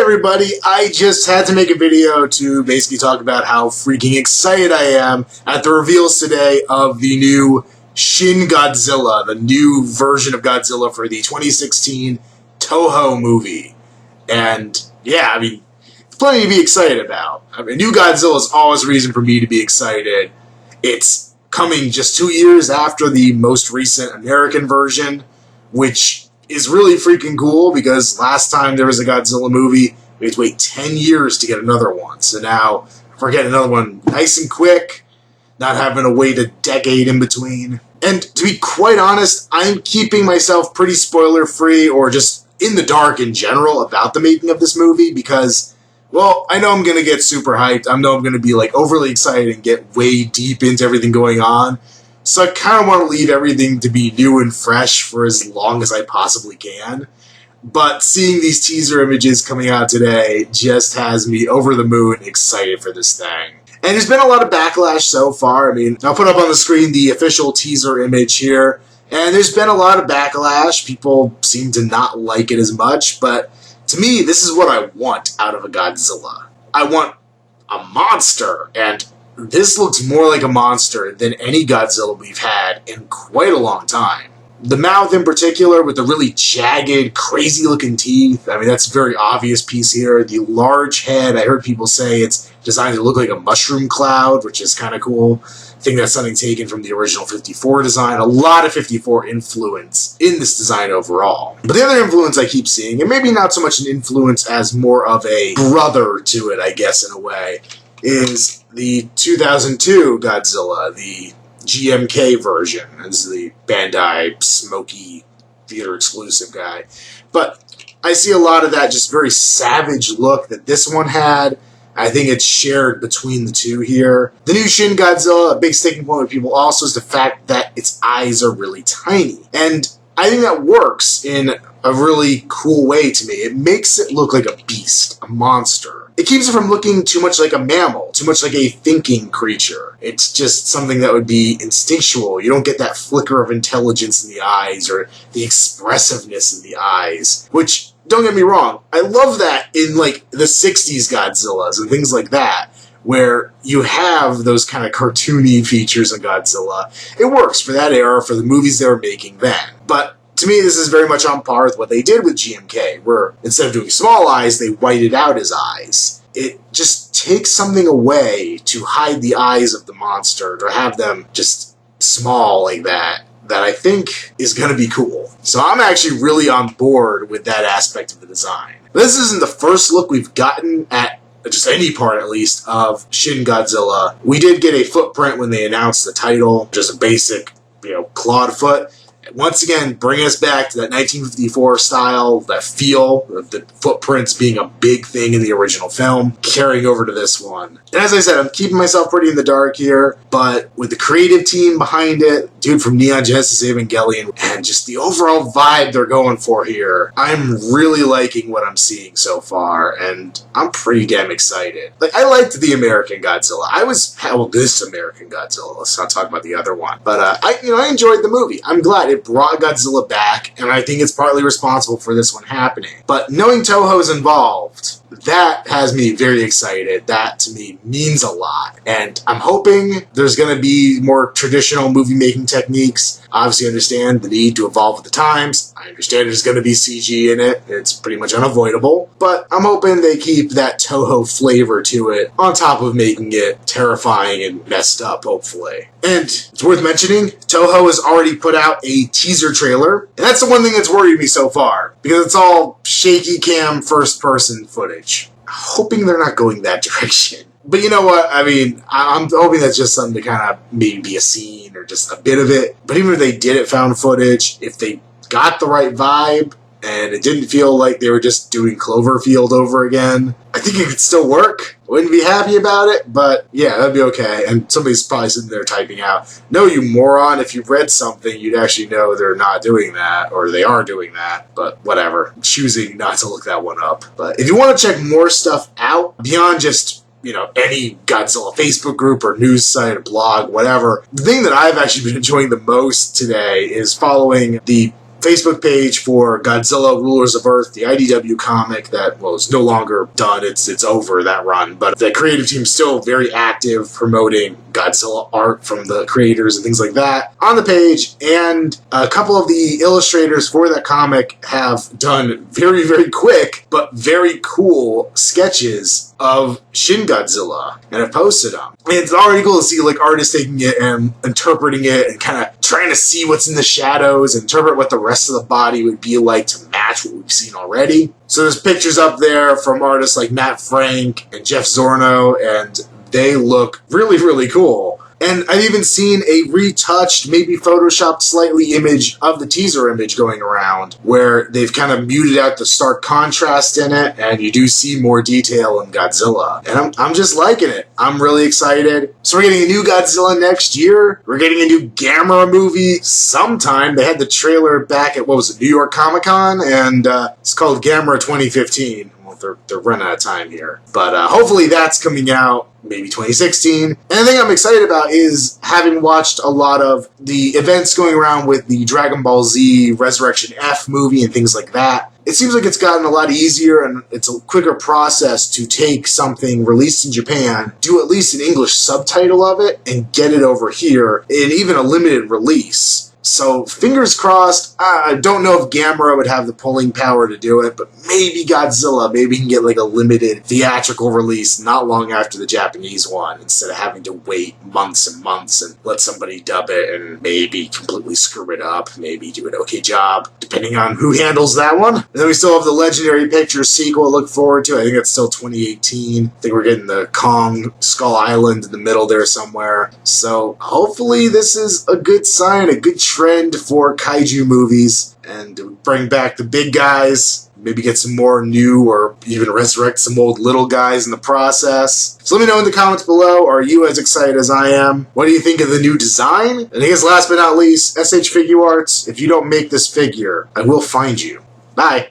everybody, I just had to make a video to basically talk about how freaking excited I am at the reveals today of the new Shin-Godzilla, the new version of Godzilla for the 2016 Toho movie. And yeah, I mean, plenty to be excited about. I mean, new Godzilla is always a reason for me to be excited. It's coming just 2 years after the most recent American version, which is really freaking cool because last time there was a Godzilla movie, we had to wait 10 years to get another one. So now we're getting another one nice and quick, not having to wait a decade in between. And to be quite honest, I'm keeping myself pretty spoiler-free or just in the dark in general about the making of this movie because, well, I know I'm going to get super hyped. I know I'm going to be like overly excited and get way deep into everything going on. So I kind of want to leave everything to be new and fresh for as long as I possibly can. But seeing these teaser images coming out today just has me over the moon excited for this thing. And there's been a lot of backlash so far. I mean, I'll put up on the screen the official teaser image here. And there's been a lot of backlash. People seem to not like it as much. But to me, this is what I want out of a Godzilla. I want a monster, and this looks more like a monster than any Godzilla we've had in quite a long time. The mouth in particular with the really jagged, crazy-looking teeth. I mean, that's a very obvious piece here. The large head, I heard people say it's designed to look like a mushroom cloud, which is kind of cool. I think that's something taken from the original 54 design. A lot of 54 influence in this design overall. But the other influence I keep seeing, and maybe not so much an influence as more of a brother to it, I guess, in a way, is the 2002 Godzilla, the GMK version. This is the Bandai Smoky Theater exclusive guy. But I see a lot of that just very savage look that this one had. I think it's shared between the two here. The new Shin Godzilla, a big sticking point with people also is the fact that its eyes are really tiny. And I think that works in a really cool way to me. It makes it look like a beast, a monster. It keeps it from looking too much like a mammal, too much like a thinking creature. It's just something that would be instinctual. You don't get that flicker of intelligence in the eyes or the expressiveness in the eyes, which, don't get me wrong, I love that in like the 60s Godzillas and things like that, where you have those kind of cartoony features in Godzilla. It works for that era, for the movies they were making then. But to me, this is very much on par with what they did with GMK, where instead of doing small eyes, they whited out his eyes. It just takes something away to hide the eyes of the monster, to have them just small like that I think is going to be cool. So I'm actually really on board with that aspect of the design. This isn't the first look we've gotten at just any part, at least, of Shin Godzilla. We did get a footprint when they announced the title, just a basic, clawed foot. Once again, bring us back to that 1954 style, that feel, the footprints being a big thing in the original film, carrying over to this one. And as I said, I'm keeping myself pretty in the dark here, but with the creative team behind it, dude from Neon Genesis Evangelion, and just the overall vibe they're going for here, I'm really liking what I'm seeing so far, and I'm pretty damn excited. Like, I liked the American Godzilla. This American Godzilla, let's not talk about the other one. But, I enjoyed the movie. I'm glad it brought Godzilla back, and I think it's partly responsible for this one happening. But knowing Toho's involved, that has me very excited. That, to me, means a lot. And I'm hoping there's going to be more traditional movie-making techniques. Obviously, I understand the need to evolve with the times. I understand there's going to be CG in it. It's pretty much unavoidable. But I'm hoping they keep that Toho flavor to it, on top of making it terrifying and messed up, hopefully. And it's worth mentioning, Toho has already put out a teaser trailer. And that's the one thing that's worried me so far, because it's all shaky cam first-person footage. Hoping they're not going that direction. But you know what? I mean, I'm hoping that's just something to kind of maybe be a scene or just a bit of it. But even if they did it found footage, if they got the right vibe and it didn't feel like they were just doing Cloverfield over again, I think it could still work. Wouldn't be happy about it, but yeah, that'd be okay. And somebody's probably sitting there typing out, "No, you moron, if you've read something, you'd actually know they're not doing that, or they are doing that." But whatever. I'm choosing not to look that one up. But if you want to check more stuff out, beyond just any Godzilla Facebook group or news site or blog, whatever, the thing that I've actually been enjoying the most today is following the Facebook page for Godzilla Rulers of Earth, the IDW comic that is no longer done. It's over, that run. But the creative team's still very active promoting Godzilla art from the creators and things like that on the page. And a couple of the illustrators for that comic have done very, very quick but very cool sketches of Shin-Godzilla and have posted them. And it's already cool to see like artists taking it and interpreting it and kind of trying to see what's in the shadows and interpret what the rest of the body would be like to match what we've seen already. So there's pictures up there from artists like Matt Frank and Jeff Zorno, and they look really, really cool. And I've even seen a retouched, maybe photoshopped slightly image of the teaser image going around where they've kind of muted out the stark contrast in it, and you do see more detail in Godzilla. And I'm just liking it. I'm really excited. So we're getting a new Godzilla next year. We're getting a new Gamera movie sometime. They had the trailer back at, New York Comic Con, and it's called Gamera 2015. Well, they're running out of time here. But hopefully that's coming out maybe 2016. And the thing I'm excited about is having watched a lot of the events going around with the Dragon Ball Z Resurrection F movie and things like that. It seems like it's gotten a lot easier and it's a quicker process to take something released in Japan, do at least an English subtitle of it, and get it over here in even a limited release. So, fingers crossed. I don't know if Gamera would have the pulling power to do it, but maybe Godzilla, maybe he can get like a limited theatrical release not long after the Japanese one, instead of having to wait months and months and let somebody dub it and maybe completely screw it up, maybe do an okay job, depending on who handles that one. And then we still have the Legendary Pictures sequel to look forward to. I think it's still 2018. I think we're getting the Kong Skull Island in the middle there somewhere. So, hopefully this is a good sign, a good trend for kaiju movies, and bring back the big guys, maybe get some more new or even resurrect some old little guys in the process. So let me know in the comments below, are you as excited as I am? What do you think of the new design? And I guess last but not least, SH Figuarts, if you don't make this figure, I will find you. Bye!